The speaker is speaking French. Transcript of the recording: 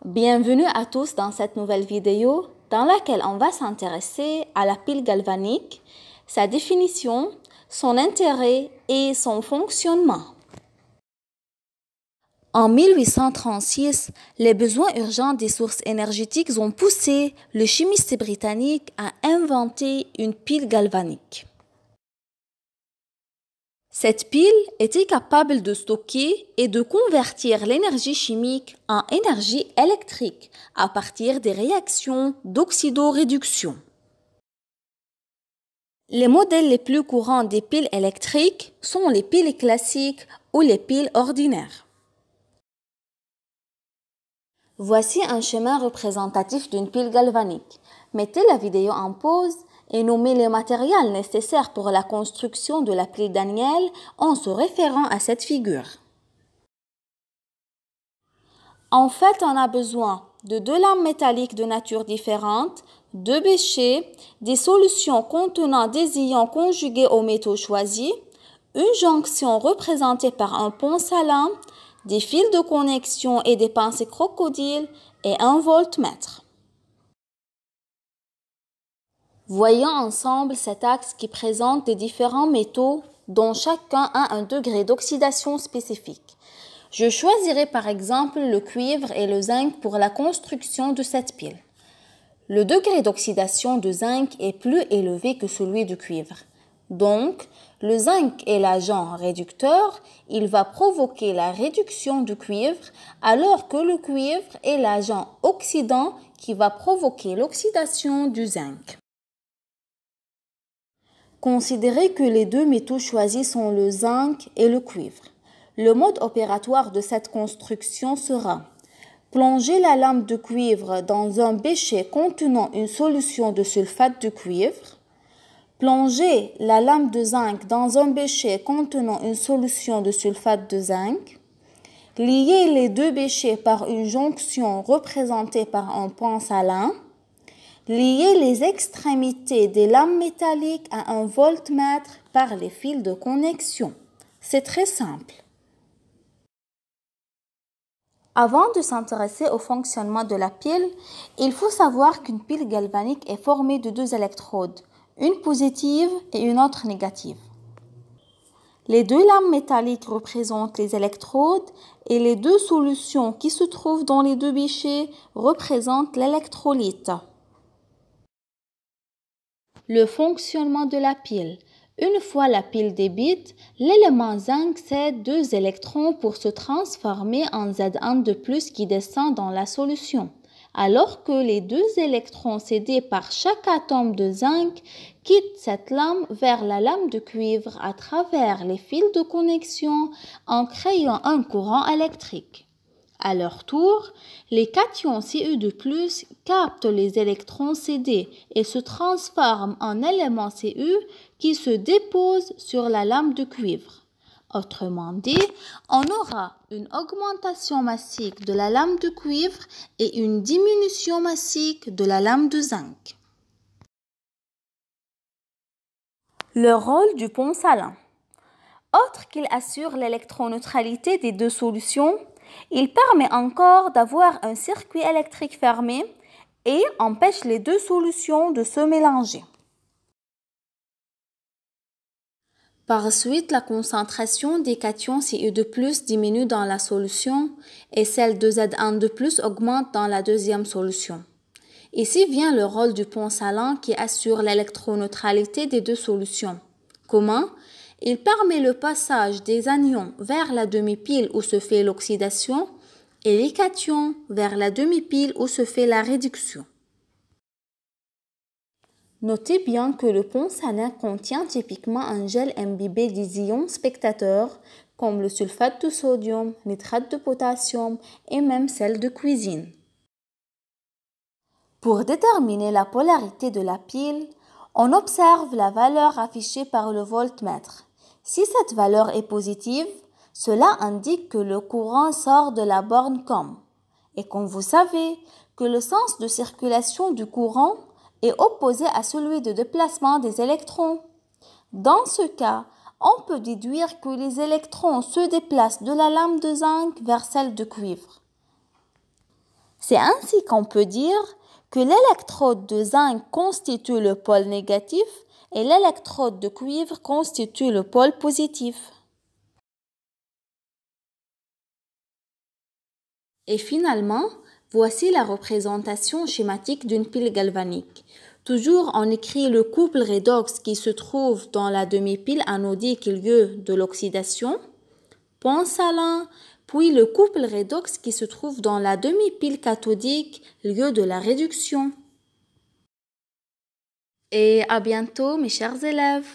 Bienvenue à tous dans cette nouvelle vidéo dans laquelle on va s'intéresser à la pile galvanique, sa définition, son intérêt et son fonctionnement. En 1836, les besoins urgents des sources énergétiques ont poussé le chimiste britannique à inventer une pile galvanique. Cette pile était capable de stocker et de convertir l'énergie chimique en énergie électrique à partir des réactions d'oxydoréduction. Les modèles les plus courants des piles électriques sont les piles classiques ou les piles ordinaires. Voici un schéma représentatif d'une pile galvanique. Mettez la vidéo en pause et nommez les matériels nécessaires pour la construction de la pile Daniel en se référant à cette figure. En fait, on a besoin de deux lames métalliques de nature différente, deux bêchers, des solutions contenant des ions conjugués aux métaux choisis, une jonction représentée par un pont salin, des fils de connexion et des pincées crocodiles et un voltmètre. Voyons ensemble cet axe qui présente les différents métaux dont chacun a un degré d'oxydation spécifique. Je choisirai par exemple le cuivre et le zinc pour la construction de cette pile. Le degré d'oxydation de zinc est plus élevé que celui du cuivre. Donc, le zinc est l'agent réducteur, il va provoquer la réduction du cuivre, alors que le cuivre est l'agent oxydant qui va provoquer l'oxydation du zinc. Considérez que les deux métaux choisis sont le zinc et le cuivre. Le mode opératoire de cette construction sera plonger la lame de cuivre dans un bécher contenant une solution de sulfate de cuivre, plonger la lame de zinc dans un bécher contenant une solution de sulfate de zinc, lier les deux béchers par une jonction représentée par un pont salin, lier les extrémités des lames métalliques à un voltmètre par les fils de connexion. C'est très simple. Avant de s'intéresser au fonctionnement de la pile, il faut savoir qu'une pile galvanique est formée de deux électrodes, une positive et une autre négative. Les deux lames métalliques représentent les électrodes et les deux solutions qui se trouvent dans les deux béchers représentent l'électrolyte. Le fonctionnement de la pile. Une fois la pile débite, l'élément zinc cède deux électrons pour se transformer en Z1 de plus qui descend dans la solution, alors que les deux électrons cédés par chaque atome de zinc quittent cette lame vers la lame de cuivre à travers les fils de connexion en créant un courant électrique. À leur tour, les cations Cu2+ captent les électrons cédés et se transforment en éléments Cu qui se déposent sur la lame de cuivre. Autrement dit, on aura une augmentation massique de la lame de cuivre et une diminution massique de la lame de zinc. Le rôle du pont salin. Outre qu'il assure l'électroneutralité des deux solutions, il permet encore d'avoir un circuit électrique fermé et empêche les deux solutions de se mélanger. Par suite, la concentration des cations Cu2+ diminue dans la solution et celle de Z1 de plus augmente dans la deuxième solution. Ici vient le rôle du pont salin qui assure l'électroneutralité des deux solutions. Comment ? Il permet le passage des anions vers la demi-pile où se fait l'oxydation et les cations vers la demi-pile où se fait la réduction. Notez bien que le pont salin contient typiquement un gel imbibé des ions spectateurs comme le sulfate de sodium, nitrate de potassium et même sel de cuisine. Pour déterminer la polarité de la pile, on observe la valeur affichée par le voltmètre. Si cette valeur est positive, cela indique que le courant sort de la borne COM. Et comme vous savez que le sens de circulation du courant est opposé à celui de déplacement des électrons. Dans ce cas, on peut déduire que les électrons se déplacent de la lame de zinc vers celle de cuivre. C'est ainsi qu'on peut dire que l'électrode de zinc constitue le pôle négatif et l'électrode de cuivre constitue le pôle positif. Et finalement, voici la représentation schématique d'une pile galvanique. Toujours, on écrit le couple redox qui se trouve dans la demi-pile anodique lieu de l'oxydation, point salin, puis le couple redox qui se trouve dans la demi-pile cathodique lieu de la réduction. Et à bientôt mes chers élèves.